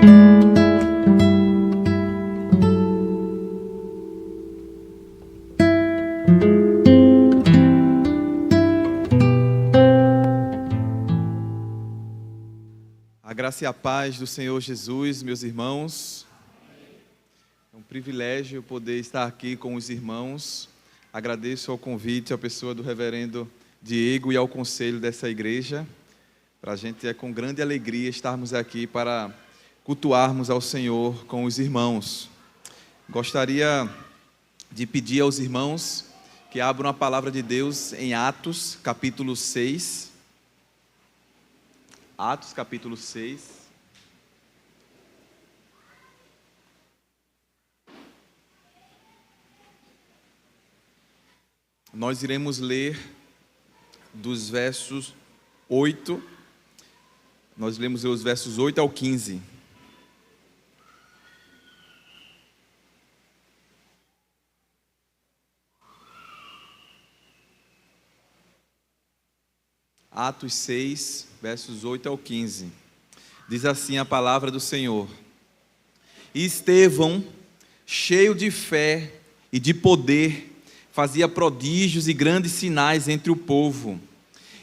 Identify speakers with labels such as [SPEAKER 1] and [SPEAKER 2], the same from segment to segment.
[SPEAKER 1] A graça e a paz do Senhor Jesus, meus irmãos. É um privilégio poder estar aqui com os irmãos. Agradeço ao convite, à pessoa do reverendo Diego e ao conselho dessa igreja. Para a gente é com grande alegria estarmos aqui para cultuarmos ao Senhor com os irmãos. Gostaria de pedir aos irmãos que abram a palavra de Deus em Atos, capítulo 6. Atos, capítulo 6. Nós iremos ler dos versos 8. Nós lemos os versos 8 ao 15. Atos 6, versos 8 ao 15. Diz assim a palavra do Senhor: E Estevão, cheio de fé e de poder, fazia prodígios e grandes sinais entre o povo.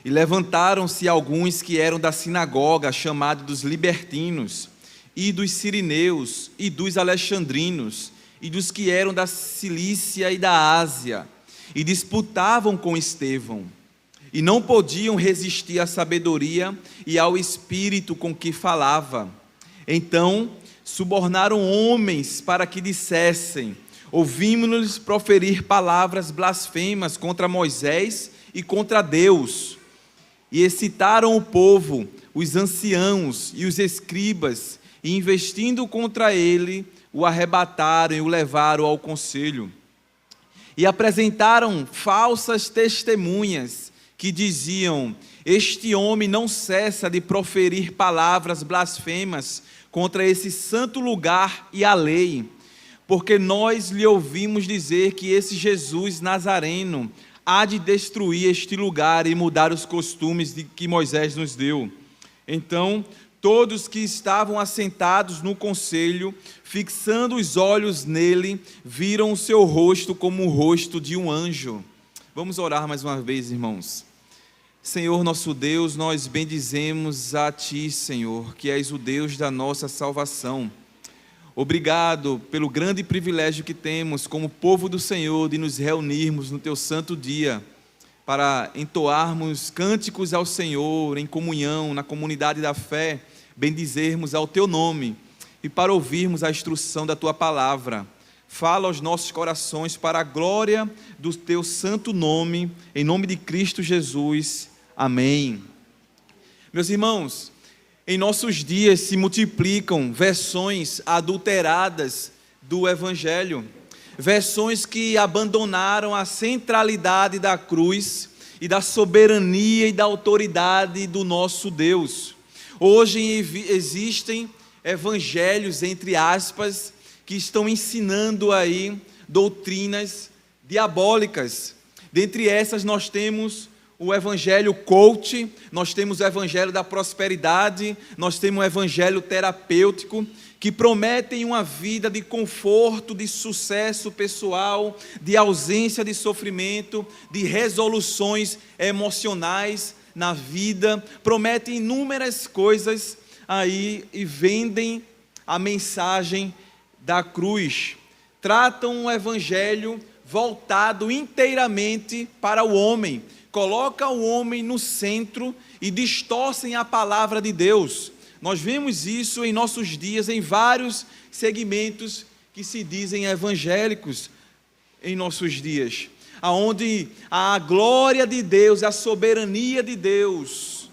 [SPEAKER 1] E levantaram-se alguns que eram da sinagoga, chamada dos libertinos, e dos sirineus, e dos alexandrinos, e dos que eram da Cilícia e da Ásia, e disputavam com Estevão. E não podiam resistir à sabedoria e ao espírito com que falava. Então subornaram homens para que dissessem: ouvimos-nos proferir palavras blasfemas contra Moisés e contra Deus. E excitaram o povo, os anciãos e os escribas, e investindo contra ele, o arrebataram e o levaram ao conselho. E apresentaram falsas testemunhas, que diziam: este homem não cessa de proferir palavras blasfemas contra esse santo lugar e a lei, porque nós lhe ouvimos dizer que esse Jesus Nazareno há de destruir este lugar e mudar os costumes que Moisés nos deu. Então todos que estavam assentados no conselho, fixando os olhos nele, viram o seu rosto como o rosto de um anjo. Vamos orar mais uma vez, irmãos. Senhor nosso Deus, nós bendizemos a Ti, Senhor, que és o Deus da nossa salvação. Obrigado pelo grande privilégio que temos como povo do Senhor de nos reunirmos no Teu santo dia para entoarmos cânticos ao Senhor em comunhão, na comunidade da fé, bendizermos ao Teu nome e para ouvirmos a instrução da Tua palavra. Fala aos nossos corações para a glória do Teu santo nome, em nome de Cristo Jesus. Amém. Meus irmãos, em nossos dias se multiplicam versões adulteradas do Evangelho, versões que abandonaram a centralidade da cruz e da soberania e da autoridade do nosso Deus. Hoje existem evangelhos, entre aspas, que estão ensinando aí doutrinas diabólicas. Dentre essas nós temos o evangelho coach, nós temos o evangelho da prosperidade, nós temos o evangelho terapêutico, que prometem uma vida de conforto, de sucesso pessoal, de ausência de sofrimento, de resoluções emocionais na vida, prometem inúmeras coisas aí e vendem a mensagem da cruz. Tratam o evangelho voltado inteiramente para o homem, coloca o homem no centro e distorcem a palavra de Deus. Nós vemos isso em nossos dias, em vários segmentos que se dizem evangélicos em nossos dias, aonde a glória de Deus, a soberania de Deus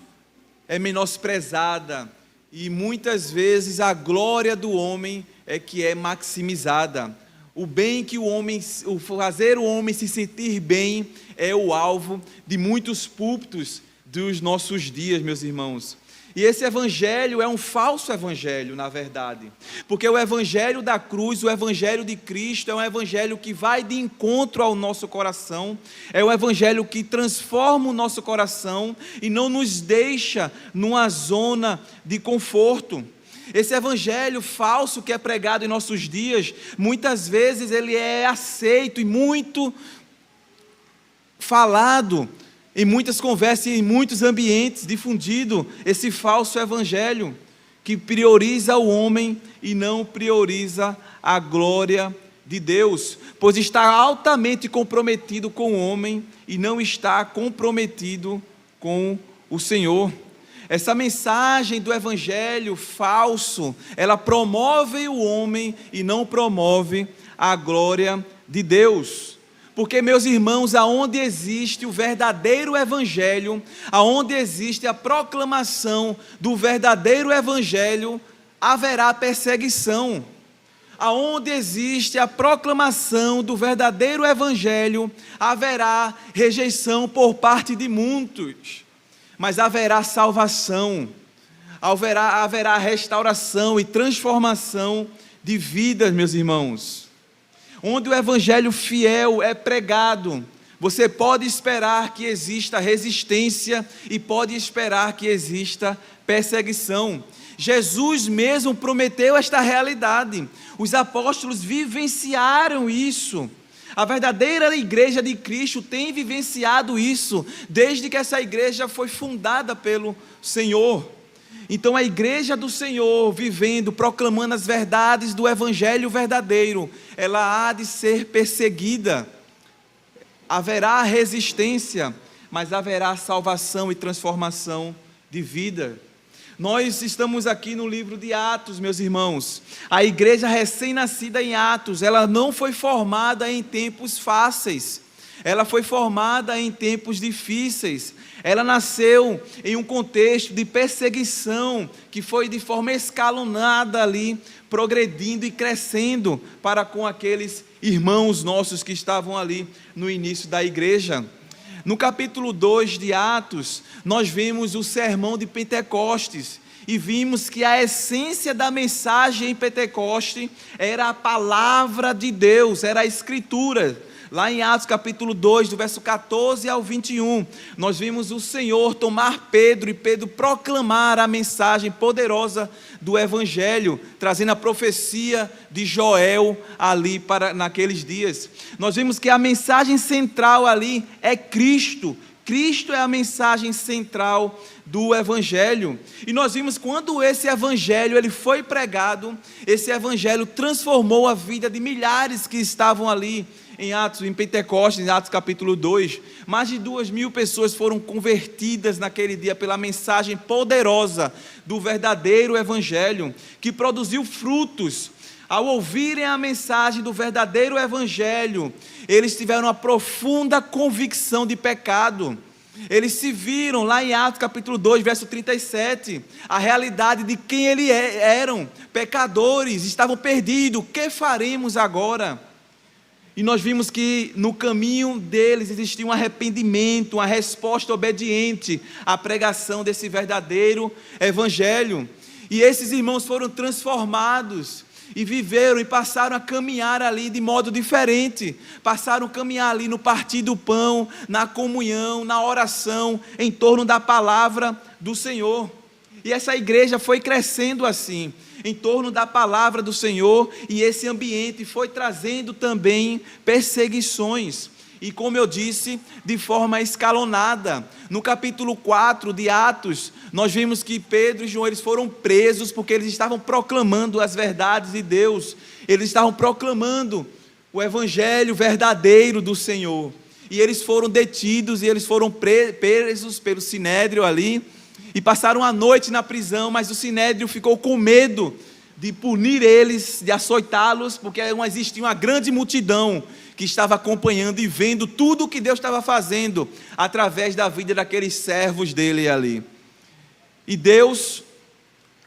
[SPEAKER 1] é menosprezada e muitas vezes a glória do homem é que é maximizada. O bem que o fazer o homem se sentir bem é o alvo de muitos púlpitos dos nossos dias, meus irmãos. E esse evangelho é um falso evangelho, na verdade, porque o evangelho da cruz, o evangelho de Cristo, é um evangelho que vai de encontro ao nosso coração, é um evangelho que transforma o nosso coração e não nos deixa numa zona de conforto. Esse evangelho falso que é pregado em nossos dias, muitas vezes ele é aceito e muito falado em muitas conversas e em muitos ambientes, difundido esse falso evangelho que prioriza o homem e não prioriza a glória de Deus, pois está altamente comprometido com o homem e não está comprometido com o Senhor. Essa mensagem do evangelho falso, ela promove o homem e não promove a glória de Deus. Porque, meus irmãos, aonde existe o verdadeiro evangelho, aonde existe a proclamação do verdadeiro evangelho, haverá perseguição. Aonde existe a proclamação do verdadeiro evangelho, haverá rejeição por parte de muitos. Mas haverá salvação, haverá restauração e transformação de vidas, meus irmãos. Onde o evangelho fiel é pregado, você pode esperar que exista resistência e pode esperar que exista perseguição. Jesus mesmo prometeu esta realidade, os apóstolos vivenciaram isso. A verdadeira igreja de Cristo tem vivenciado isso, desde que essa igreja foi fundada pelo Senhor. Então a igreja do Senhor, vivendo, proclamando as verdades do evangelho verdadeiro, ela há de ser perseguida. Haverá resistência, mas haverá salvação e transformação de vida. Nós estamos aqui no livro de Atos, meus irmãos. A igreja recém-nascida em Atos, ela não foi formada em tempos fáceis. Ela foi formada em tempos difíceis. Ela nasceu em um contexto de perseguição, que foi de forma escalonada ali, progredindo e crescendo para com aqueles irmãos nossos que estavam ali no início da igreja. No capítulo 2 de Atos, nós vemos o sermão de Pentecostes e vimos que a essência da mensagem em Pentecoste era a palavra de Deus, era a Escritura. Lá em Atos capítulo 2, do verso 14 ao 21, nós vimos o Senhor tomar Pedro e Pedro proclamar a mensagem poderosa do Evangelho, trazendo a profecia de Joel ali naqueles dias. Nós vimos que a mensagem central ali é Cristo. Cristo é a mensagem central do Evangelho. E nós vimos quando esse Evangelho ele foi pregado, esse Evangelho transformou a vida de milhares que estavam ali em Pentecostes, em Atos capítulo 2, mais de 2.000 pessoas foram convertidas naquele dia pela mensagem poderosa do verdadeiro evangelho, que produziu frutos. Ao ouvirem a mensagem do verdadeiro evangelho, eles tiveram uma profunda convicção de pecado. Eles se viram lá em Atos capítulo 2, verso 37, a realidade de quem eles eram, pecadores, estavam perdidos. O que faremos agora? E nós vimos que no caminho deles existia um arrependimento, uma resposta obediente à pregação desse verdadeiro evangelho. E esses irmãos foram transformados e viveram e passaram a caminhar ali de modo diferente. Passaram a caminhar ali no partir do pão, na comunhão, na oração, em torno da palavra do Senhor. E essa igreja foi crescendo assim, em torno da palavra do Senhor, e esse ambiente foi trazendo também perseguições, e como eu disse, de forma escalonada. No capítulo 4 de Atos, nós vimos que Pedro e João eles foram presos, porque eles estavam proclamando as verdades de Deus, eles estavam proclamando o evangelho verdadeiro do Senhor, e eles foram detidos, e eles foram presos pelo Sinédrio ali, e passaram a noite na prisão, mas o Sinédrio ficou com medo de punir eles, de açoitá-los, porque existia uma grande multidão que estava acompanhando e vendo tudo o que Deus estava fazendo através da vida daqueles servos dele ali. E Deus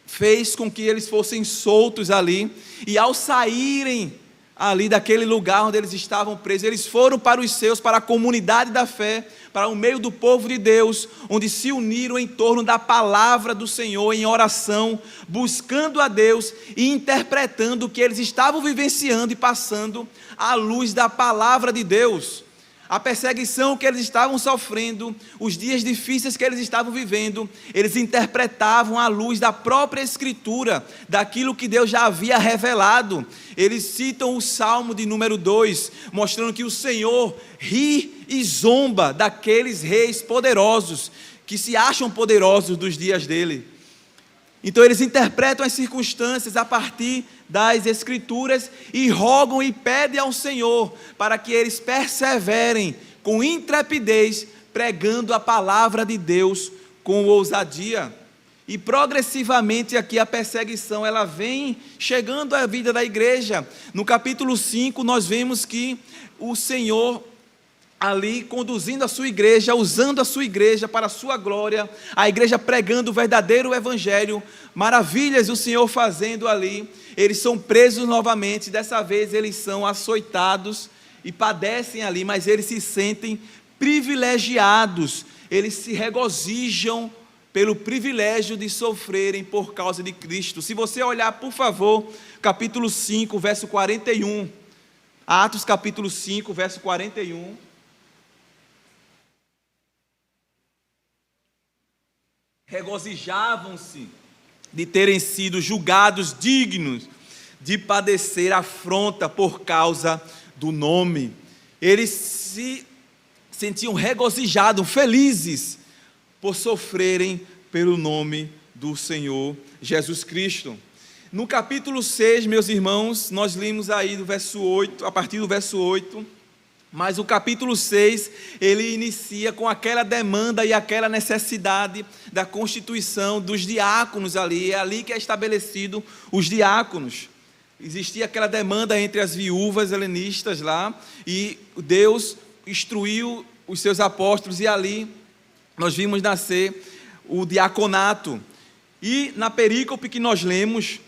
[SPEAKER 1] fez com que eles fossem soltos ali, e ao saírem ali daquele lugar onde eles estavam presos, eles foram para os seus, para a comunidade da fé, para o meio do povo de Deus, onde se uniram em torno da palavra do Senhor, em oração, buscando a Deus e interpretando o que eles estavam vivenciando e passando à luz da palavra de Deus. A perseguição que eles estavam sofrendo, os dias difíceis que eles estavam vivendo, eles interpretavam à luz da própria Escritura, daquilo que Deus já havia revelado. Eles citam o Salmo de número 2, mostrando que o Senhor ri e zomba daqueles reis poderosos, que se acham poderosos dos dias dele. Então eles interpretam as circunstâncias a partir das Escrituras e rogam e pedem ao Senhor para que eles perseverem com intrepidez, pregando a palavra de Deus com ousadia. E progressivamente aqui a perseguição, ela vem chegando à vida da igreja. No capítulo 5 nós vemos que o Senhor ali conduzindo a sua igreja, usando a sua igreja para a sua glória, a igreja pregando o verdadeiro evangelho, maravilhas o Senhor fazendo ali. Eles são presos novamente, dessa vez eles são açoitados e padecem ali, mas eles se sentem privilegiados, eles se regozijam pelo privilégio de sofrerem por causa de Cristo. Se você olhar, por favor, capítulo 5, verso 41, Atos capítulo 5, verso 41, regozijavam-se de terem sido julgados dignos de padecer afronta por causa do nome. Eles se sentiam regozijados, felizes por sofrerem pelo nome do Senhor Jesus Cristo. No capítulo 6, meus irmãos, nós lemos aí do verso 8, a partir do verso 8, mas o capítulo 6, ele inicia com aquela demanda e aquela necessidade da constituição dos diáconos ali, é ali que é estabelecido os diáconos. Existia aquela demanda entre as viúvas helenistas lá, e Deus instruiu os seus apóstolos, e ali nós vimos nascer o diaconato. E na perícope que nós lemos,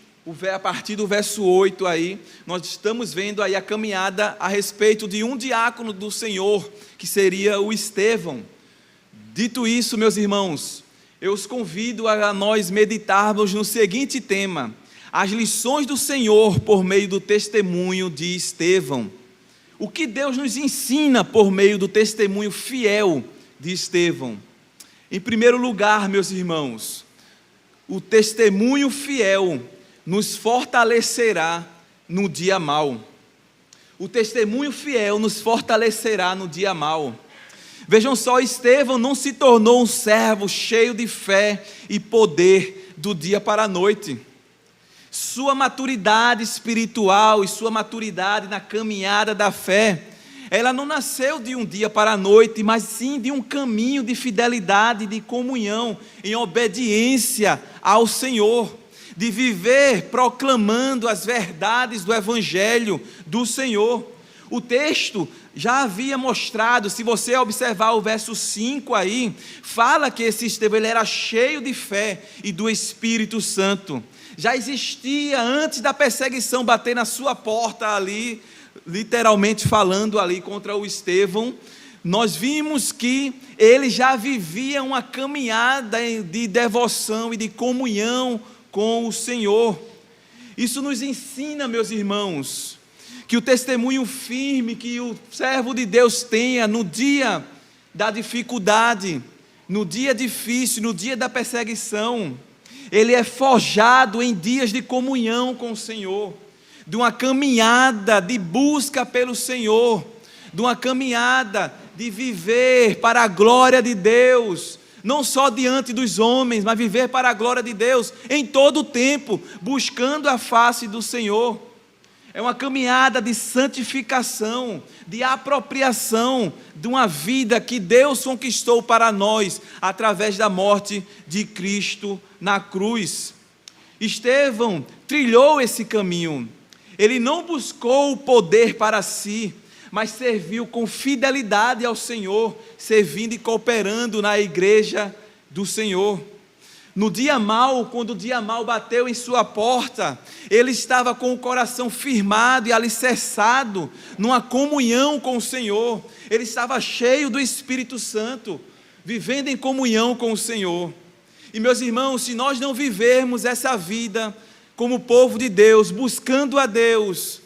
[SPEAKER 1] a partir do verso 8 aí, nós estamos vendo aí a caminhada a respeito de um diácono do Senhor, que seria o Estevão. Dito isso, meus irmãos, eu os convido a nós meditarmos no seguinte tema: as lições do Senhor por meio do testemunho de Estevão. O que Deus nos ensina por meio do testemunho fiel de Estevão? Em primeiro lugar, meus irmãos, o testemunho fiel nos fortalecerá no dia mau. O testemunho fiel nos fortalecerá no dia mau. Vejam só, Estevão não se tornou um servo cheio de fé e poder do dia para a noite. Sua maturidade espiritual e sua maturidade na caminhada da fé, ela não nasceu de um dia para a noite, mas sim de um caminho de fidelidade, de comunhão, em obediência ao Senhor, de viver proclamando as verdades do Evangelho do Senhor. O texto já havia mostrado, se você observar o verso 5 aí, fala que esse Estevão ele era cheio de fé e do Espírito Santo. Já existia antes da perseguição bater na sua porta ali, literalmente falando ali contra o Estevão, nós vimos que ele já vivia uma caminhada de devoção e de comunhão com o Senhor. Isso nos ensina, meus irmãos, que o testemunho firme que o servo de Deus tenha no dia da dificuldade, no dia difícil, no dia da perseguição, ele é forjado em dias de comunhão com o Senhor, de uma caminhada de busca pelo Senhor, de uma caminhada de viver para a glória de Deus, não só diante dos homens, mas viver para a glória de Deus, em todo o tempo, buscando a face do Senhor. É uma caminhada de santificação, de apropriação de uma vida que Deus conquistou para nós, através da morte de Cristo na cruz. Estevão trilhou esse caminho, ele não buscou o poder para si, mas serviu com fidelidade ao Senhor, servindo e cooperando na igreja do Senhor. No dia mau, quando o dia mau bateu em sua porta, ele estava com o coração firmado e alicerçado numa comunhão com o Senhor. Ele estava cheio do Espírito Santo, vivendo em comunhão com o Senhor. E meus irmãos, se nós não vivermos essa vida como povo de Deus, buscando a Deus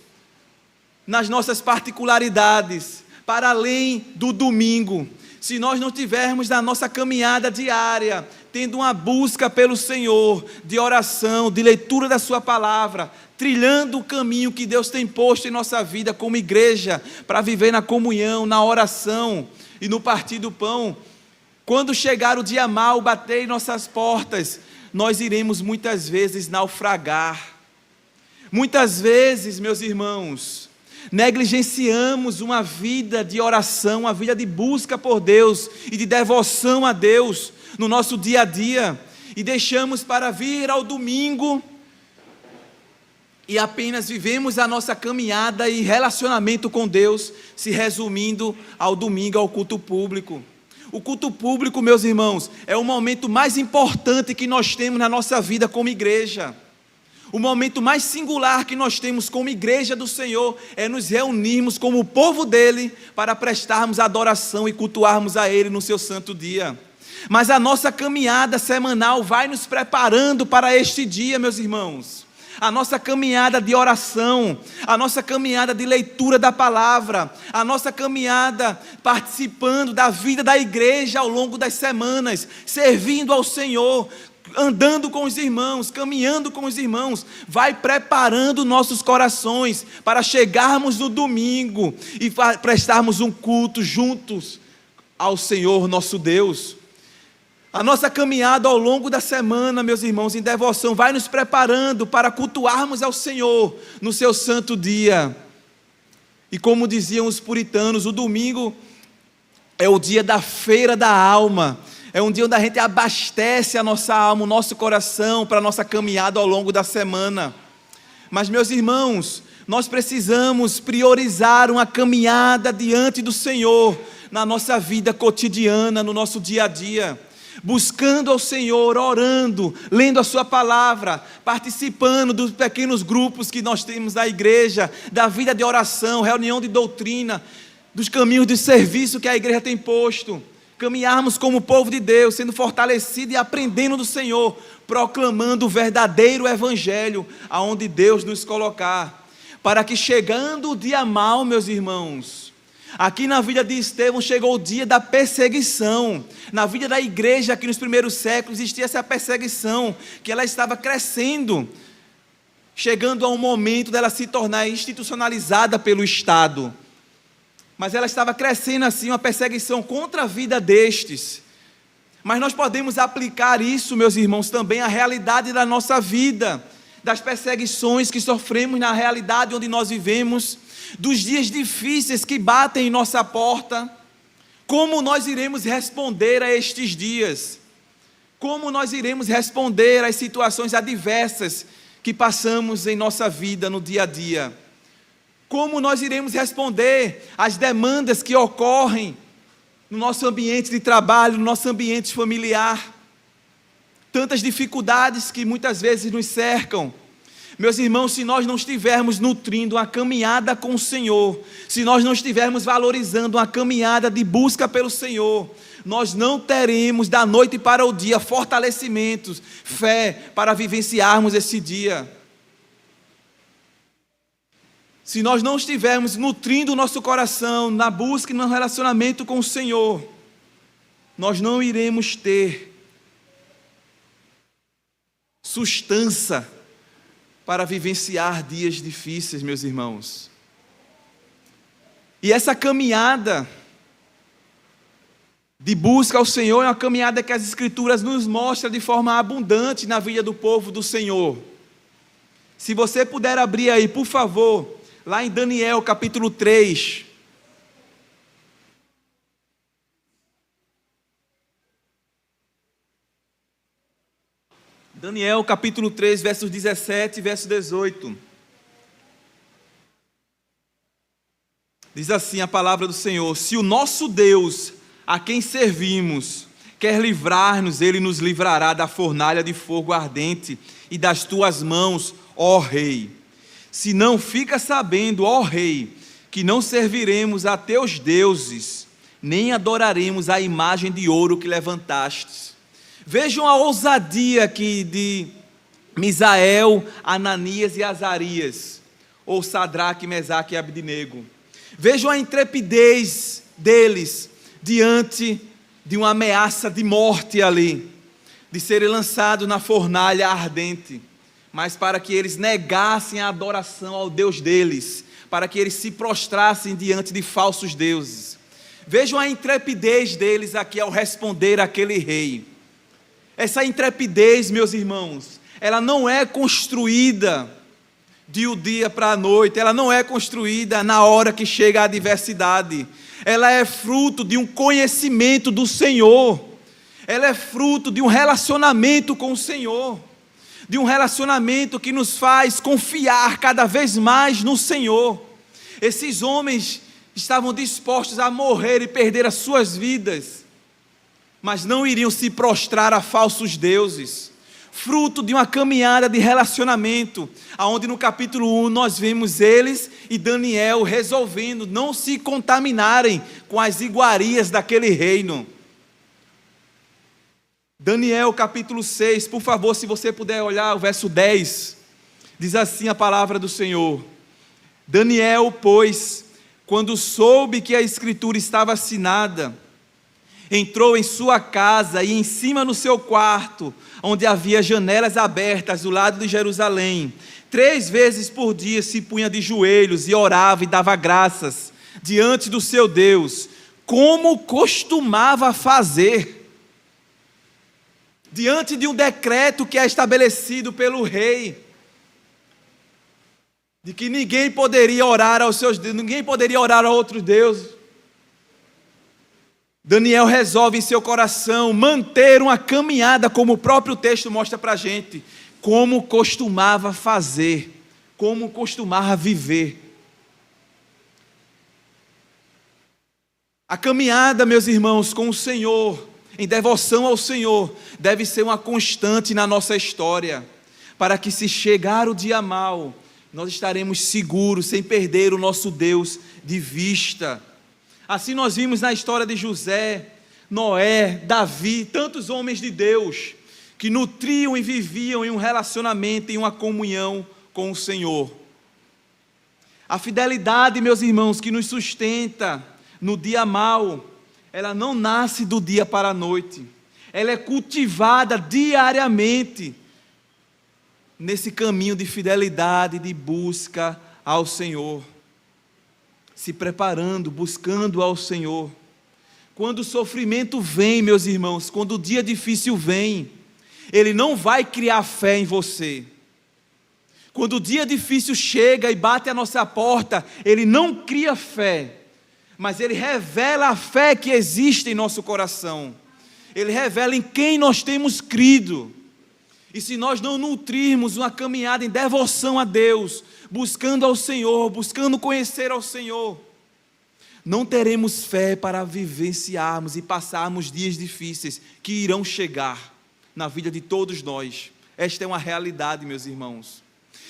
[SPEAKER 1] nas nossas particularidades, para além do domingo, se nós não tivermos na nossa caminhada diária, tendo uma busca pelo Senhor, de oração, de leitura da sua palavra, trilhando o caminho que Deus tem posto em nossa vida como igreja, para viver na comunhão, na oração e no partir do pão, quando chegar o dia mau, bater em nossas portas, nós iremos muitas vezes naufragar. Muitas vezes, meus irmãos, negligenciamos uma vida de oração, uma vida de busca por Deus e de devoção a Deus no nosso dia a dia, e deixamos para vir ao domingo e apenas vivemos a nossa caminhada e relacionamento com Deus se resumindo ao domingo, ao culto público. O culto público, meus irmãos, é o momento mais importante que nós temos na nossa vida como igreja. O momento mais singular que nós temos como igreja do Senhor é nos reunirmos como o povo dele para prestarmos adoração e cultuarmos a ele no seu santo dia. Mas a nossa caminhada semanal vai nos preparando para este dia, meus irmãos. A nossa caminhada de oração, a nossa caminhada de leitura da palavra, a nossa caminhada participando da vida da igreja ao longo das semanas, servindo ao Senhor, andando com os irmãos, caminhando com os irmãos, vai preparando nossos corações para chegarmos no domingo e prestarmos um culto juntos ao Senhor nosso Deus. A nossa caminhada ao longo da semana, meus irmãos, em devoção, vai nos preparando para cultuarmos ao Senhor no seu santo dia. E como diziam os puritanos, o domingo é o dia da feira da alma, é um dia onde a gente abastece a nossa alma, o nosso coração, para a nossa caminhada ao longo da semana. Mas, meus irmãos, nós precisamos priorizar uma caminhada diante do Senhor, na nossa vida cotidiana, no nosso dia a dia, buscando ao Senhor, orando, lendo a sua palavra, participando dos pequenos grupos que nós temos na igreja, da vida de oração, reunião de doutrina, dos caminhos de serviço que a igreja tem posto, caminharmos como povo de Deus, sendo fortalecido e aprendendo do Senhor, proclamando o verdadeiro evangelho, aonde Deus nos colocar, para que chegando o dia mau, meus irmãos, aqui na vida de Estevão chegou o dia da perseguição. Na vida da igreja aqui nos primeiros séculos existia essa perseguição, que ela estava crescendo, chegando a um momento dela se tornar institucionalizada pelo Estado. Mas ela estava crescendo assim, uma perseguição contra a vida destes. Mas nós podemos aplicar isso, meus irmãos, também à realidade da nossa vida, das perseguições que sofremos na realidade onde nós vivemos, dos dias difíceis que batem em nossa porta. Como nós iremos responder a estes dias? Como nós iremos responder às situações adversas que passamos em nossa vida no dia a dia? Como nós iremos responder às demandas que ocorrem no nosso ambiente de trabalho, no nosso ambiente familiar? Tantas dificuldades que muitas vezes nos cercam. Meus irmãos, se nós não estivermos nutrindo uma caminhada com o Senhor, se nós não estivermos valorizando uma caminhada de busca pelo Senhor, nós não teremos da noite para o dia fortalecimentos, fé para vivenciarmos esse dia. Se nós não estivermos nutrindo o nosso coração na busca e no relacionamento com o Senhor, nós não iremos ter sustância para vivenciar dias difíceis, meus irmãos. E essa caminhada de busca ao Senhor é uma caminhada que as Escrituras nos mostram de forma abundante na vida do povo do Senhor. Se você puder abrir aí, por favor, lá em Daniel capítulo 3. Daniel capítulo 3, versos 17 e verso 18. Diz assim a palavra do Senhor: se o nosso Deus, a quem servimos, quer livrar-nos, Ele nos livrará da fornalha de fogo ardente e das tuas mãos, ó Rei. Se não, fica sabendo, ó Rei, que não serviremos a teus deuses, nem adoraremos a imagem de ouro que levantastes. Vejam a ousadia aqui de Misael, Ananias e Azarias, ou Sadraque, Mesaque e Abdenego. Vejam a intrepidez deles diante de uma ameaça de morte ali, de serem lançados na fornalha ardente, mas para que eles negassem a adoração ao Deus deles, para que eles se prostrassem diante de falsos deuses. Vejam a intrepidez deles aqui ao responder àquele rei. Essa intrepidez, meus irmãos, ela não é construída de um dia para a noite, ela não é construída na hora que chega a adversidade, ela é fruto de um conhecimento do Senhor, ela é fruto de um relacionamento com o Senhor, de um relacionamento que nos faz confiar cada vez mais no Senhor. Esses homens estavam dispostos a morrer e perder as suas vidas, mas não iriam se prostrar a falsos deuses, fruto de uma caminhada de relacionamento, aonde no capítulo 1 nós vemos eles e Daniel resolvendo não se contaminarem com as iguarias daquele reino. Daniel capítulo 6, por favor, se você puder olhar o verso 10, diz assim a palavra do Senhor: Daniel, pois, quando soube que a escritura estava assinada, entrou em sua casa e em cima no seu quarto, onde havia janelas abertas do lado de Jerusalém, 3 vezes por dia se punha de joelhos e orava e dava graças diante do seu Deus, como costumava fazer, diante de um decreto que é estabelecido pelo rei, de que ninguém poderia orar aos seus deuses, ninguém poderia orar a outros deuses. Daniel resolve em seu coração manter uma caminhada, como o próprio texto mostra para a gente, como costumava fazer, como costumava viver. A caminhada, meus irmãos, com o Senhor, em devoção ao Senhor, deve ser uma constante na nossa história, para que se chegar o dia mau, nós estaremos seguros, sem perder o nosso Deus de vista. Assim nós vimos na história de José, Noé, Davi, tantos homens de Deus, que nutriam e viviam em um relacionamento, em uma comunhão com o Senhor. A fidelidade, meus irmãos, que nos sustenta no dia mau, ela não nasce do dia para a noite, ela é cultivada diariamente, nesse caminho de fidelidade, de busca ao Senhor, se preparando, buscando ao Senhor. Quando o sofrimento vem, meus irmãos, quando o dia difícil vem, ele não vai criar fé em você. Quando o dia difícil chega e bate à nossa porta, ele não cria fé, mas ele revela a fé que existe em nosso coração. Ele revela em quem nós temos crido. E se nós não nutrirmos uma caminhada em devoção a Deus, buscando ao Senhor, buscando conhecer ao Senhor, não teremos fé para vivenciarmos e passarmos dias difíceis que irão chegar na vida de todos nós. Esta é uma realidade, meus irmãos.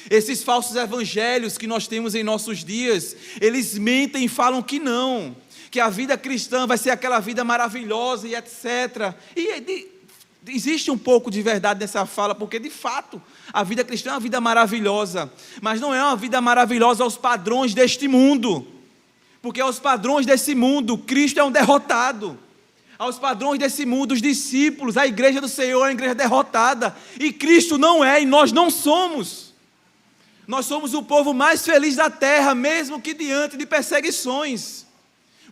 [SPEAKER 1] Esses falsos evangelhos que nós temos em nossos dias, eles mentem e falam que não, que a vida cristã vai ser aquela vida maravilhosa e etc. Existe um pouco de verdade nessa fala, porque de fato a vida cristã é uma vida maravilhosa, mas não é uma vida maravilhosa aos padrões deste mundo, porque aos padrões desse mundo Cristo é um derrotado. Aos padrões desse mundo, os discípulos, a igreja do Senhor é uma igreja derrotada, e Cristo não é, e nós não somos. Nós somos o povo mais feliz da terra, mesmo que diante de perseguições.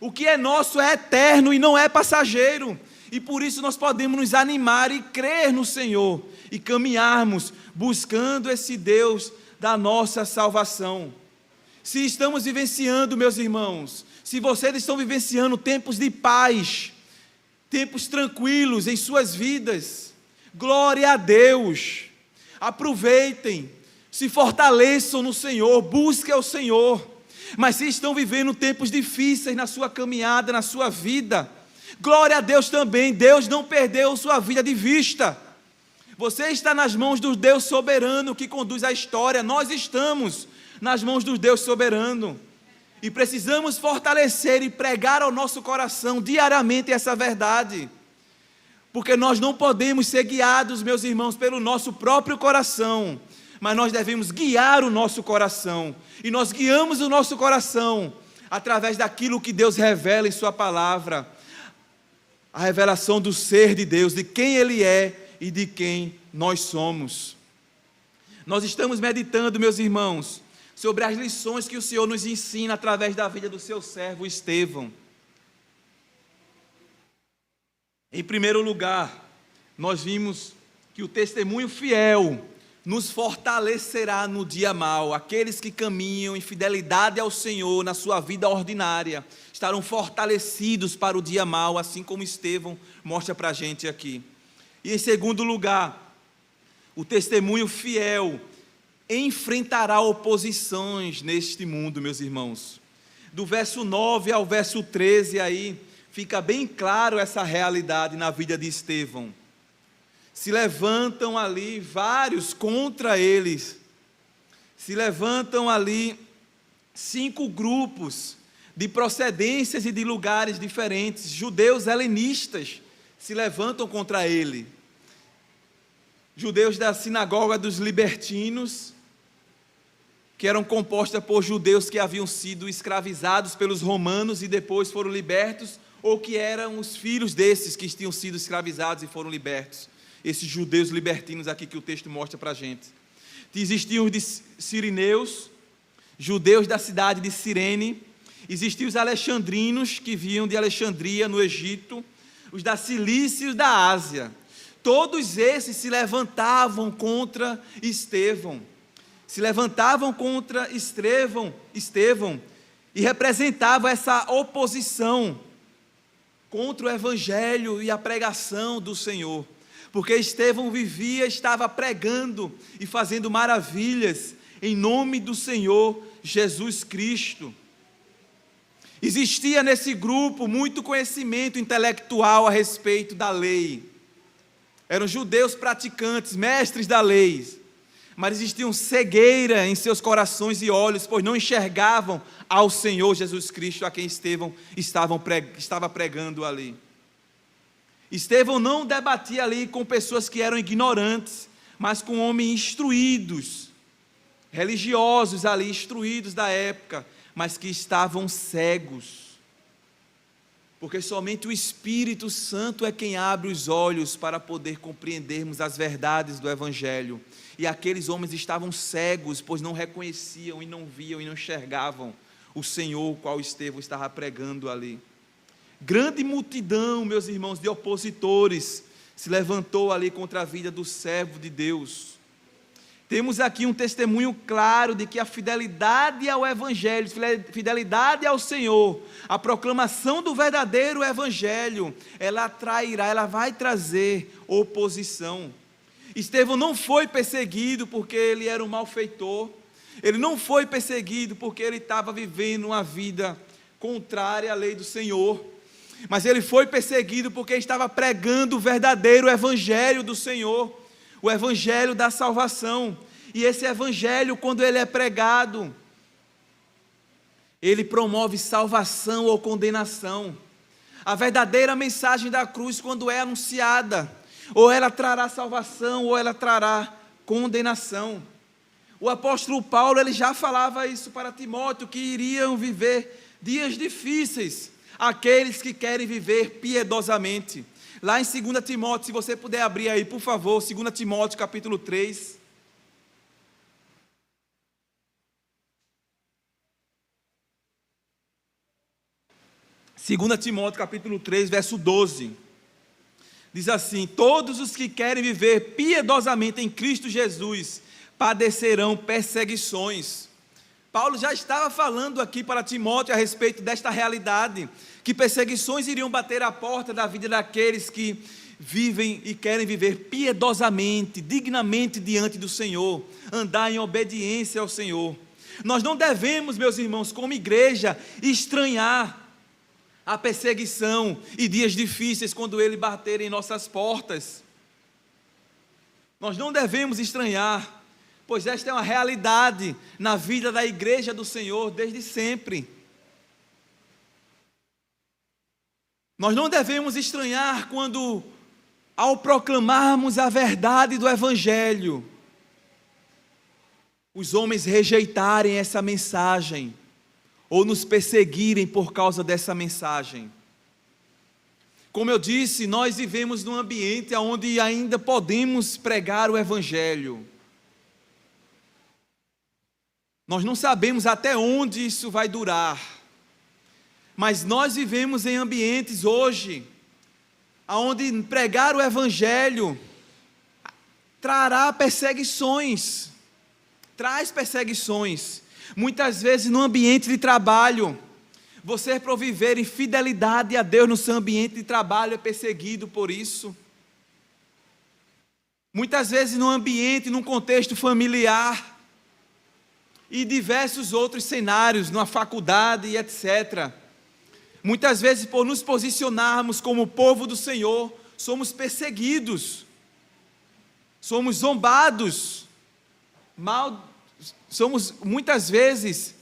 [SPEAKER 1] O que é nosso é eterno e não é passageiro. E por isso nós podemos nos animar e crer no Senhor e caminharmos buscando esse Deus da nossa salvação. Se estamos vivenciando, meus irmãos, se vocês estão vivenciando tempos de paz, tempos tranquilos em suas vidas, glória a Deus. Aproveitem, se fortaleçam no Senhor, busquem ao Senhor. Mas se estão vivendo tempos difíceis na sua caminhada, na sua vida, glória a Deus também, Deus não perdeu sua vida de vista. Você está nas mãos do Deus soberano que conduz a história, nós estamos nas mãos do Deus soberano. E precisamos fortalecer e pregar ao nosso coração diariamente essa verdade. Porque nós não podemos ser guiados, meus irmãos, pelo nosso próprio coração, mas nós devemos guiar o nosso coração. E nós guiamos o nosso coração através daquilo que Deus revela em sua palavra, a revelação do ser de Deus, de quem Ele é e de quem nós somos. Nós estamos meditando, meus irmãos, sobre as lições que o Senhor nos ensina através da vida do seu servo Estevão. Em primeiro lugar, nós vimos que o testemunho fiel nos fortalecerá no dia mau. Aqueles que caminham em fidelidade ao Senhor na sua vida ordinária estarão fortalecidos para o dia mau, assim como Estevão mostra para a gente aqui. E em segundo lugar, o testemunho fiel enfrentará oposições neste mundo, meus irmãos. Do verso 9 ao verso 13 aí, fica bem claro essa realidade na vida de Estevão. Se levantam ali vários contra eles, se levantam ali 5 grupos de procedências e de lugares diferentes, judeus helenistas se levantam contra ele, judeus da sinagoga dos libertinos, que eram compostas por judeus que haviam sido escravizados pelos romanos e depois foram libertos, ou que eram os filhos desses que tinham sido escravizados e foram libertos. Esses judeus libertinos aqui que o texto mostra para a gente. Existiam os sirineus, judeus da cidade de Cirene. Existiam os alexandrinos, que vinham de Alexandria, no Egito. Os da Cilícia e os da Ásia. Todos esses se levantavam contra Estevão. Se levantavam contra Estevão e representavam essa oposição contra o evangelho e a pregação do Senhor. Porque Estevão estava pregando e fazendo maravilhas em nome do Senhor Jesus Cristo. Existia nesse grupo muito conhecimento intelectual a respeito da lei. Eram judeus praticantes, mestres da lei, mas existia cegueira em seus corações e olhos, pois não enxergavam ao Senhor Jesus Cristo, a quem Estevão estava pregando ali. Estevão não debatia ali com pessoas que eram ignorantes, mas com homens instruídos, religiosos ali, instruídos da época, mas que estavam cegos. Porque somente o Espírito Santo é quem abre os olhos para poder compreendermos as verdades do Evangelho. E aqueles homens estavam cegos, pois não reconheciam e não viam e não enxergavam o Senhor, o qual Estevão estava pregando ali. Grande multidão, meus irmãos, de opositores se levantou ali contra a vida do servo de Deus. Temos aqui um testemunho claro de que a fidelidade ao Evangelho, fidelidade ao Senhor, a proclamação do verdadeiro Evangelho, ela atrairá, ela vai trazer oposição. Estevão não foi perseguido porque ele era um malfeitor, ele não foi perseguido porque ele estava vivendo uma vida contrária à lei do Senhor, mas ele foi perseguido porque estava pregando o verdadeiro Evangelho do Senhor, o Evangelho da salvação. E esse Evangelho, quando ele é pregado, ele promove salvação ou condenação. A verdadeira mensagem da cruz, quando é anunciada, ou ela trará salvação, ou ela trará condenação. O apóstolo Paulo, ele já falava isso para Timóteo, que iriam viver dias difíceis, aqueles que querem viver piedosamente. Lá em 2 Timóteo, se você puder abrir aí, por favor, 2 Timóteo capítulo 3. Segunda Timóteo capítulo 3, verso 12, diz assim: todos os que querem viver piedosamente em Cristo Jesus padecerão perseguições. Paulo já estava falando aqui para Timóteo a respeito desta realidade, que perseguições iriam bater à porta da vida daqueles que vivem e querem viver piedosamente, dignamente diante do Senhor, andar em obediência ao Senhor. Nós não devemos, meus irmãos, como igreja, estranhar a perseguição e dias difíceis quando ele bater em nossas portas. Nós não devemos estranhar, pois esta é uma realidade na vida da igreja do Senhor desde sempre. Nós não devemos estranhar quando, ao proclamarmos a verdade do Evangelho, os homens rejeitarem essa mensagem, ou nos perseguirem por causa dessa mensagem. Como eu disse, nós vivemos num ambiente onde ainda podemos pregar o Evangelho. Nós não sabemos até onde isso vai durar, mas nós vivemos em ambientes hoje, onde pregar o Evangelho trará perseguições, traz perseguições. Muitas vezes no ambiente de trabalho, você por viver em fidelidade a Deus no seu ambiente de trabalho é perseguido por isso. Muitas vezes no ambiente, num contexto familiar, e diversos outros cenários, numa faculdade e etc. Muitas vezes por nos posicionarmos como povo do Senhor, somos perseguidos, somos zombados, muitas vezes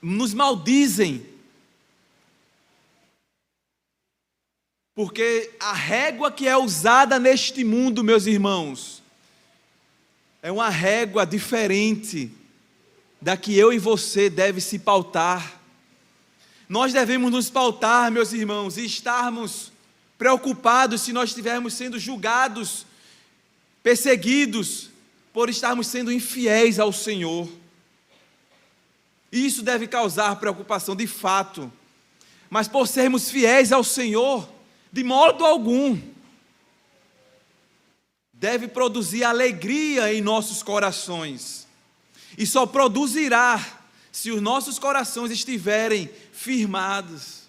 [SPEAKER 1] nos maldizem, porque a régua que é usada neste mundo, meus irmãos, é uma régua diferente da que eu e você deve se pautar. Nós devemos nos pautar, meus irmãos, e estarmos preocupados se nós estivermos sendo julgados, perseguidos, por estarmos sendo infiéis ao Senhor. Isso deve causar preocupação de fato, mas por sermos fiéis ao Senhor, de modo algum, deve produzir alegria em nossos corações, e só produzirá se os nossos corações estiverem firmados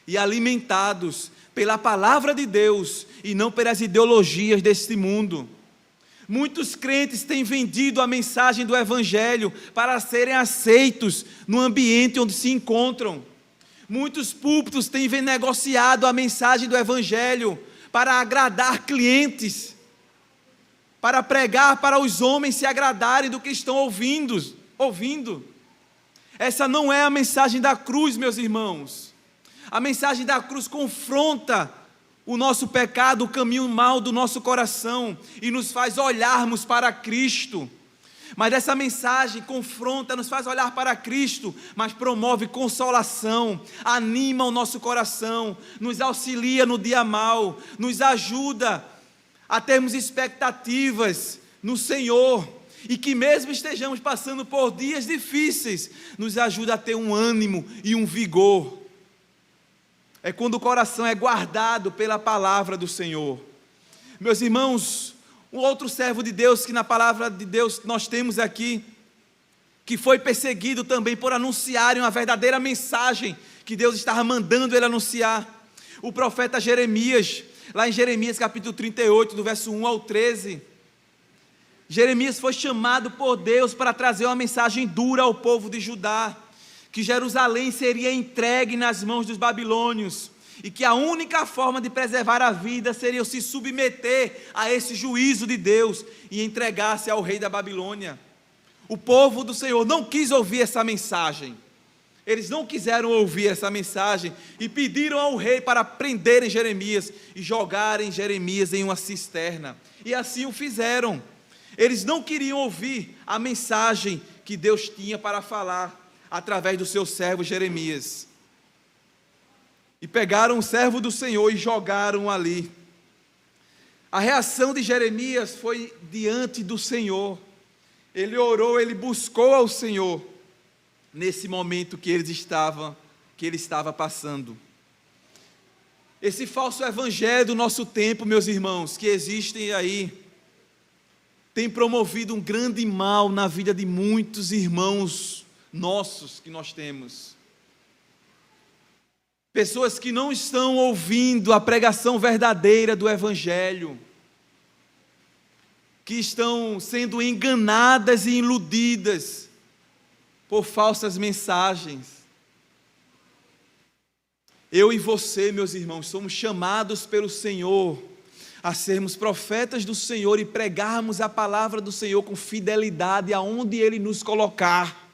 [SPEAKER 1] e alimentados pela palavra de Deus e não pelas ideologias deste mundo. Muitos crentes têm vendido a mensagem do Evangelho para serem aceitos no ambiente onde se encontram. Muitos púlpitos têm negociado a mensagem do Evangelho para agradar clientes, para pregar para os homens se agradarem do que estão ouvindo. Essa não é a mensagem da cruz, meus irmãos. A mensagem da cruz confronta o nosso pecado, o caminho mau do nosso coração, e nos faz olharmos para Cristo. Mas essa mensagem confronta, nos faz olhar para Cristo, mas promove consolação, anima o nosso coração, nos auxilia no dia mau, nos ajuda a termos expectativas no Senhor, e que mesmo estejamos passando por dias difíceis, nos ajuda a ter um ânimo e um vigor. É quando o coração é guardado pela palavra do Senhor. Meus irmãos, um outro servo de Deus que na palavra de Deus nós temos aqui, que foi perseguido também por anunciarem uma verdadeira mensagem que Deus estava mandando ele anunciar, o profeta Jeremias, lá em Jeremias capítulo 38, do verso 1 ao 13, Jeremias foi chamado por Deus para trazer uma mensagem dura ao povo de Judá, que Jerusalém seria entregue nas mãos dos babilônios, e que a única forma de preservar a vida seria se submeter a esse juízo de Deus e entregar-se ao rei da Babilônia. O povo do Senhor não quis ouvir essa mensagem, eles não quiseram ouvir essa mensagem, e pediram ao rei para prenderem Jeremias e jogarem Jeremias em uma cisterna, e assim o fizeram. Eles não queriam ouvir a mensagem que Deus tinha para falar através do seu servo Jeremias, e pegaram o servo do Senhor e jogaram ali. A reação de Jeremias foi diante do Senhor. Ele orou, ele buscou ao Senhor nesse momento que ele estava passando. Esse falso evangelho do nosso tempo, meus irmãos, que existem aí, tem promovido um grande mal na vida de muitos irmãos nossos que nós temos. Pessoas que não estão ouvindo a pregação verdadeira do Evangelho, que estão sendo enganadas e iludidas por falsas mensagens. Eu e você, meus irmãos, somos chamados pelo Senhor a sermos profetas do Senhor e pregarmos a palavra do Senhor com fidelidade aonde Ele nos colocar.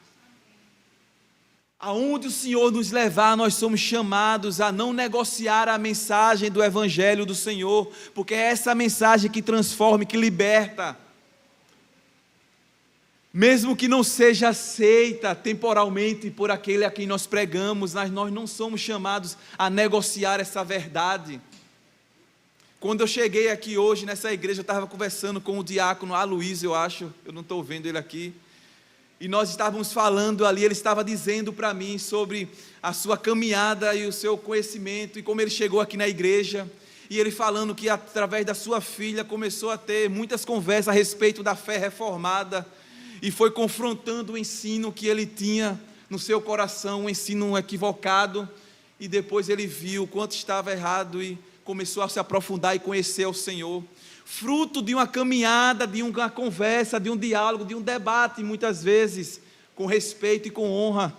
[SPEAKER 1] Aonde o Senhor nos levar, nós somos chamados a não negociar a mensagem do Evangelho do Senhor, porque é essa mensagem que transforma, que liberta. Mesmo que não seja aceita temporalmente por aquele a quem nós pregamos, nós não somos chamados a negociar essa verdade. Quando eu cheguei aqui hoje nessa igreja, eu estava conversando com o diácono Aloysio, eu não estou vendo ele aqui, e nós estávamos falando ali, ele estava dizendo para mim sobre a sua caminhada e o seu conhecimento, e como ele chegou aqui na igreja, e ele falando que através da sua filha começou a ter muitas conversas a respeito da fé reformada, e foi confrontando o ensino que ele tinha no seu coração, um ensino equivocado, e depois ele viu o quanto estava errado e começou a se aprofundar e conhecer o Senhor, fruto de uma caminhada, de uma conversa, de um diálogo, de um debate, muitas vezes, com respeito e com honra,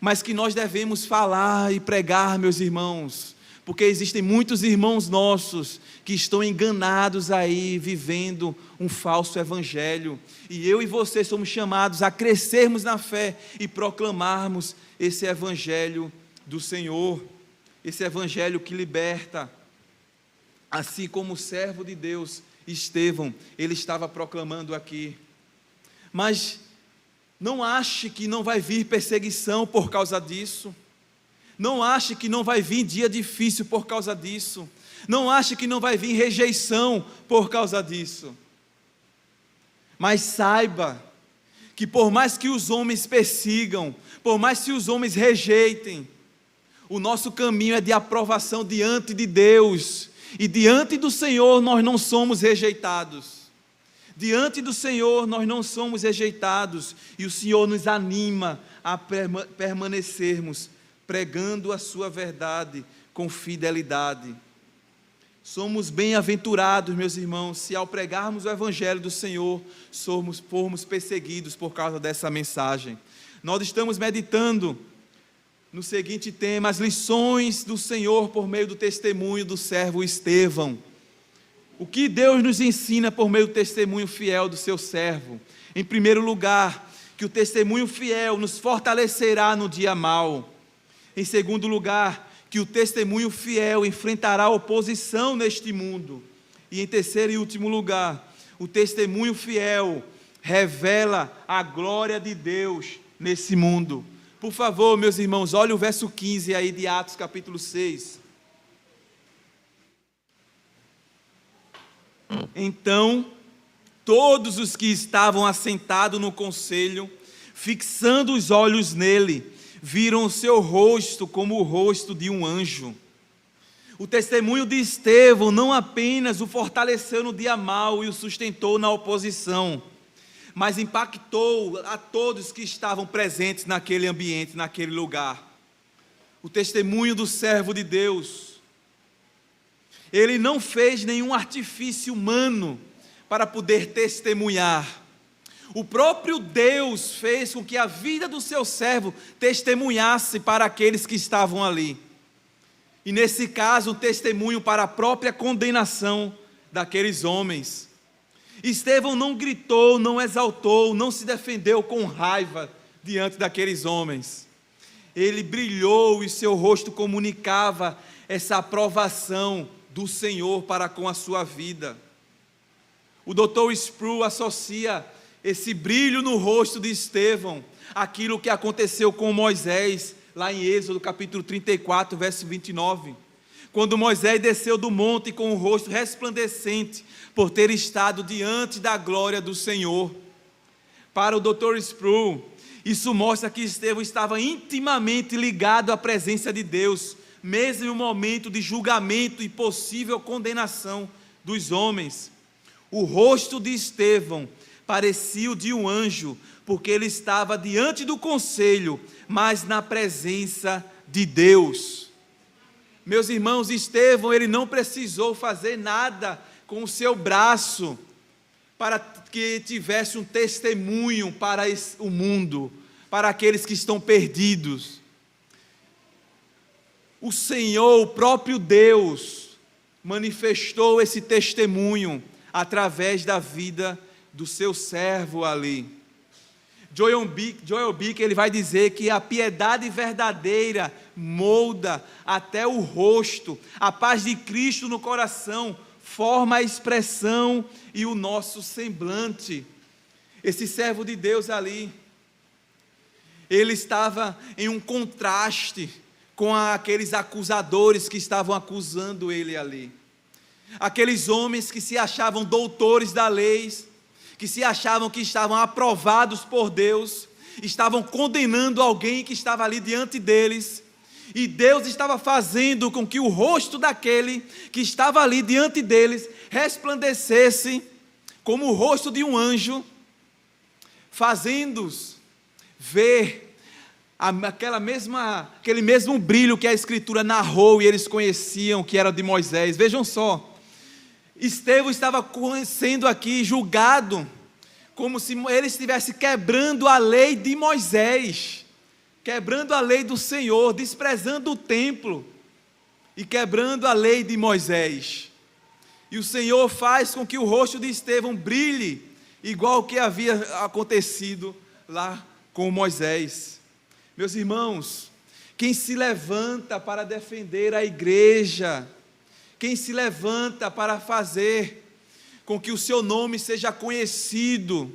[SPEAKER 1] mas que nós devemos falar e pregar, meus irmãos, porque existem muitos irmãos nossos que estão enganados aí, vivendo um falso evangelho, e eu e você somos chamados a crescermos na fé e proclamarmos esse evangelho do Senhor, esse evangelho que liberta, assim como o servo de Deus, Estevão, ele estava proclamando aqui. Mas não ache que não vai vir perseguição por causa disso, não ache que não vai vir dia difícil por causa disso, não ache que não vai vir rejeição por causa disso, mas saiba que por mais que os homens persigam, por mais que os homens rejeitem, o nosso caminho é de aprovação diante de Deus, e diante do Senhor nós não somos rejeitados, diante do Senhor nós não somos rejeitados, e o Senhor nos anima a permanecermos pregando a sua verdade com fidelidade. Somos bem-aventurados, meus irmãos, se ao pregarmos o evangelho do Senhor, formos perseguidos por causa dessa mensagem. Nós estamos meditando no seguinte tema, as lições do Senhor por meio do testemunho do servo Estevão. O que Deus nos ensina por meio do testemunho fiel do seu servo? Em primeiro lugar, que o testemunho fiel nos fortalecerá no dia mau. Em segundo lugar, que o testemunho fiel enfrentará oposição neste mundo. E em terceiro e último lugar, o testemunho fiel revela a glória de Deus nesse mundo. Por favor, meus irmãos, olha o verso 15 aí de Atos capítulo 6. Então, todos os que estavam assentados no conselho, fixando os olhos nele, viram o seu rosto como o rosto de um anjo. O testemunho de Estevão não apenas o fortaleceu no dia mau e o sustentou na oposição, mas impactou a todos que estavam presentes naquele ambiente, naquele lugar. O testemunho do servo de Deus, ele não fez nenhum artifício humano para poder testemunhar. O próprio Deus fez com que a vida do seu servo testemunhasse para aqueles que estavam ali. E nesse caso, um testemunho para a própria condenação daqueles homens. Estevão não gritou, não exaltou, não se defendeu com raiva diante daqueles homens. Ele brilhou e seu rosto comunicava essa aprovação do Senhor para com a sua vida. O Dr. Sproul associa esse brilho no rosto de Estevão àquilo que aconteceu com Moisés, lá em Êxodo capítulo 34, verso 29. Quando Moisés desceu do monte com o rosto resplandecente, por ter estado diante da glória do Senhor. Para o Dr. Sproul, isso mostra que Estevão estava intimamente ligado à presença de Deus, mesmo em um momento de julgamento e possível condenação dos homens. O rosto de Estevão parecia o de um anjo, porque ele estava diante do conselho, mas na presença de Deus. Meus irmãos, Estevão, ele não precisou fazer nada com o seu braço, para que tivesse um testemunho para o mundo, para aqueles que estão perdidos. O Senhor, o próprio Deus, manifestou esse testemunho através da vida do seu servo ali. Joel Bick, ele vai dizer que a piedade verdadeira molda até o rosto, a paz de Cristo no coração forma a expressão e o nosso semblante. Esse servo de Deus ali, ele estava em um contraste com aqueles acusadores que estavam acusando ele ali. Aqueles homens que se achavam doutores da lei, que se achavam que estavam aprovados por Deus, estavam condenando alguém que estava ali diante deles, e Deus estava fazendo com que o rosto daquele que estava ali diante deles resplandecesse como o rosto de um anjo, fazendo-os ver aquele mesmo brilho que a Escritura narrou e eles conheciam que era de Moisés. Vejam só, Estevão estava sendo aqui julgado como se ele estivesse quebrando a lei de Moisés, quebrando a lei do Senhor, desprezando o templo e quebrando a lei de Moisés. E o Senhor faz com que o rosto de Estevão brilhe, igual o que havia acontecido lá com Moisés. Meus irmãos, quem se levanta para defender a igreja, quem se levanta para fazer com que o seu nome seja conhecido,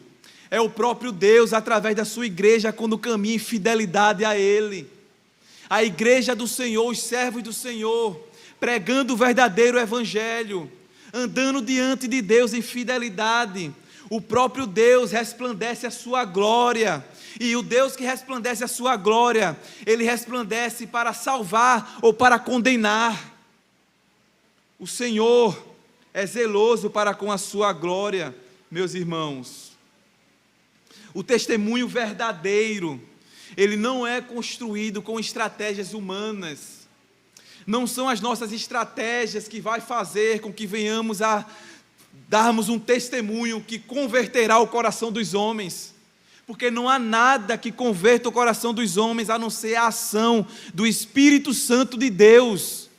[SPEAKER 1] é o próprio Deus, através da sua igreja, quando caminha em fidelidade a Ele. A igreja do Senhor, os servos do Senhor, pregando o verdadeiro evangelho, andando diante de Deus em fidelidade. O próprio Deus resplandece a sua glória, e o Deus que resplandece a sua glória, Ele resplandece para salvar ou para condenar. O Senhor é zeloso para com a sua glória, meus irmãos. O testemunho verdadeiro, ele não é construído com estratégias humanas. Não são as nossas estratégias que vai fazer com que venhamos a darmos um testemunho que converterá o coração dos homens. Porque não há nada que converta o coração dos homens a não ser a ação do Espírito Santo de Deus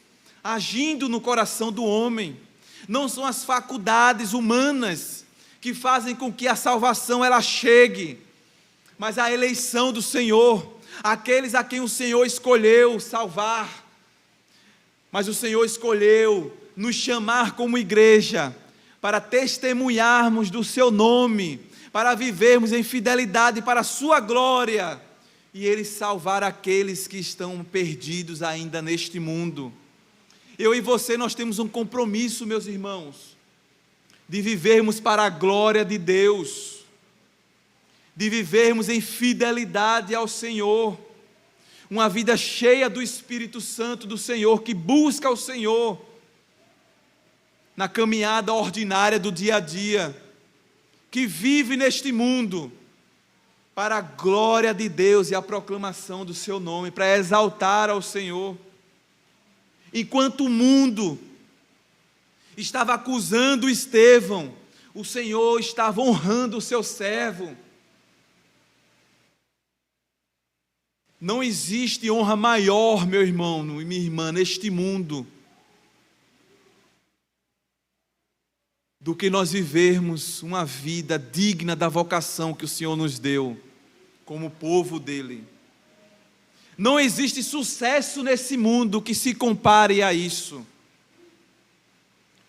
[SPEAKER 1] agindo no coração do homem. Não são as faculdades humanas que fazem com que a salvação ela chegue, mas a eleição do Senhor, aqueles a quem o Senhor escolheu salvar. Mas o Senhor escolheu nos chamar como igreja para testemunharmos do seu nome, para vivermos em fidelidade para a sua glória, e Ele salvar aqueles que estão perdidos ainda neste mundo. Eu e você, nós temos um compromisso, meus irmãos, de vivermos para a glória de Deus, de vivermos em fidelidade ao Senhor, uma vida cheia do Espírito Santo do Senhor, que busca o Senhor, na caminhada ordinária do dia a dia, que vive neste mundo, para a glória de Deus e a proclamação do seu nome, para exaltar ao Senhor. Enquanto o mundo estava acusando Estevão, o Senhor estava honrando o seu servo. Não existe honra maior, meu irmão e minha irmã, neste mundo, do que nós vivermos uma vida digna da vocação que o Senhor nos deu, como povo dEle. Não existe sucesso nesse mundo que se compare a isso.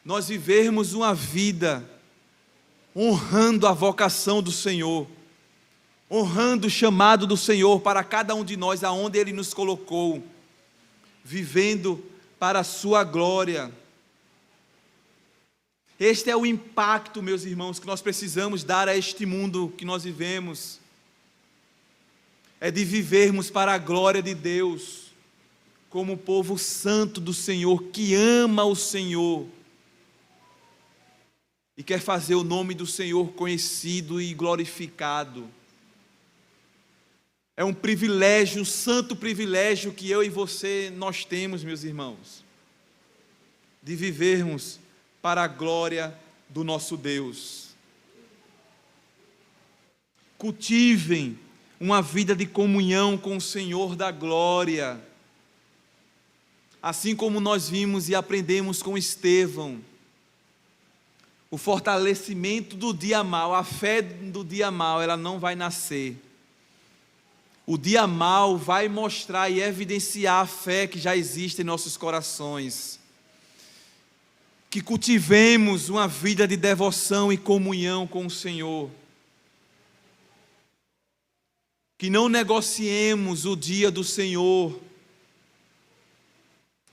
[SPEAKER 1] Nós vivermos uma vida honrando a vocação do Senhor, honrando o chamado do Senhor para cada um de nós, aonde Ele nos colocou, vivendo para a sua glória. Este é o impacto, meus irmãos, que nós precisamos dar a este mundo que nós vivemos. É de vivermos para a glória de Deus, como povo santo do Senhor, que ama o Senhor e quer fazer o nome do Senhor conhecido e glorificado. É um privilégio, um santo privilégio que eu e você nós temos, meus irmãos, de vivermos para a glória do nosso Deus. Cultivem uma vida de comunhão com o Senhor da glória, assim como nós vimos e aprendemos com Estevão. O fortalecimento do dia mal, a fé do dia mal, ela não vai nascer. O dia mal vai mostrar e evidenciar a fé que já existe em nossos corações. Que cultivemos uma vida de devoção e comunhão com o Senhor. que não negociemos o dia do Senhor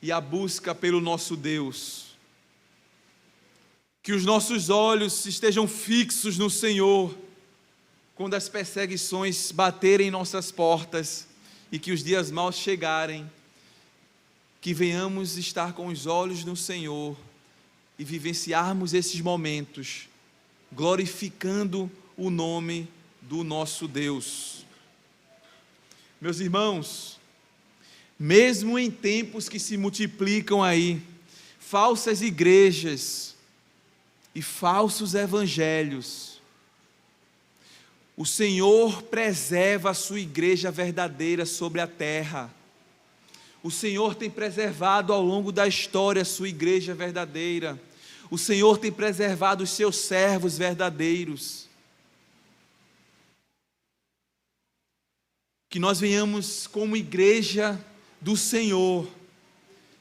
[SPEAKER 1] e a busca pelo nosso Deus. Que os nossos olhos estejam fixos no Senhor quando as perseguições baterem em nossas portas e que os dias maus chegarem, que venhamos estar com os olhos no Senhor e vivenciarmos esses momentos, glorificando o nome do nosso Deus. Meus irmãos, mesmo em tempos que se multiplicam aí, falsas igrejas e falsos evangelhos, o Senhor preserva a sua igreja verdadeira sobre a terra. O Senhor tem preservado ao longo da história a sua igreja verdadeira. O Senhor tem preservado os seus servos verdadeiros. Que nós venhamos como igreja do Senhor,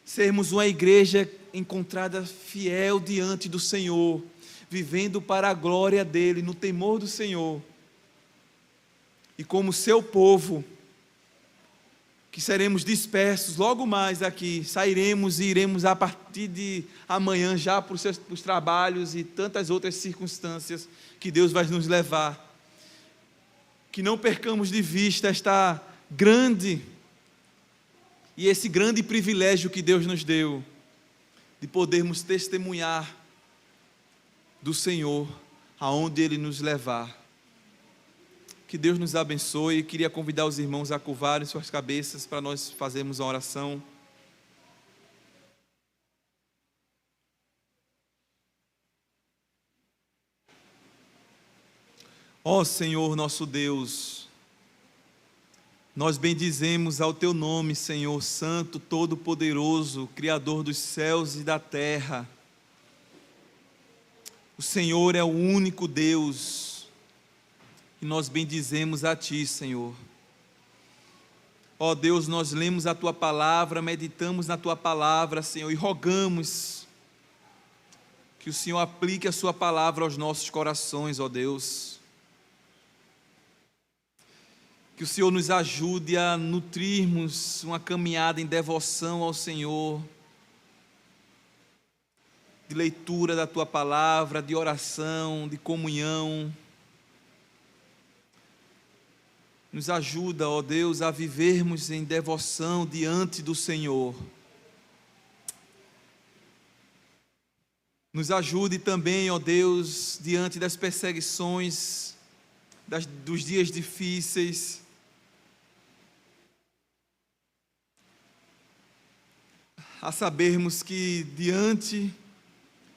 [SPEAKER 1] sermos uma igreja encontrada fiel diante do Senhor, vivendo para a glória dEle, no temor do Senhor. E como seu povo, que seremos dispersos logo mais aqui, sairemos e iremos a partir de amanhã já para os trabalhos e tantas outras circunstâncias que Deus vai nos levar. Que não percamos de vista esta grande e esse grande privilégio que Deus nos deu, de podermos testemunhar do Senhor aonde Ele nos levar. Que Deus nos abençoe. Queria convidar os irmãos a curvarem suas cabeças para nós fazermos a oração. Ó Senhor nosso Deus, nós bendizemos ao Teu nome, Senhor Santo, Todo-Poderoso, Criador dos céus e da terra. O Senhor é o único Deus, e nós bendizemos a Ti, Senhor. Ó Deus, nós lemos a Tua palavra, meditamos na Tua palavra, Senhor, e rogamos que o Senhor aplique a Sua palavra aos nossos corações, ó Deus. Que o Senhor nos ajude a nutrirmos uma caminhada em devoção ao Senhor, de leitura da Tua palavra, de oração, de comunhão. Nos ajuda, ó Deus, a vivermos em devoção diante do Senhor. Nos ajude também, ó Deus, diante das perseguições, dos dias difíceis, a sabermos que diante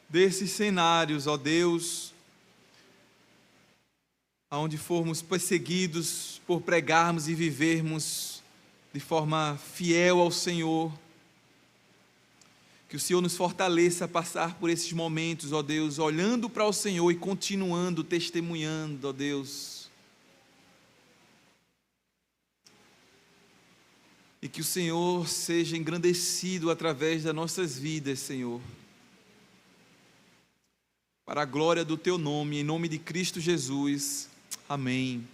[SPEAKER 1] desses cenários, ó Deus, aonde formos perseguidos por pregarmos e vivermos de forma fiel ao Senhor, que o Senhor nos fortaleça a passar por esses momentos, ó Deus, olhando para o Senhor e continuando testemunhando, ó Deus. E que o Senhor seja engrandecido através das nossas vidas, Senhor, para a glória do Teu nome, em nome de Cristo Jesus. Amém.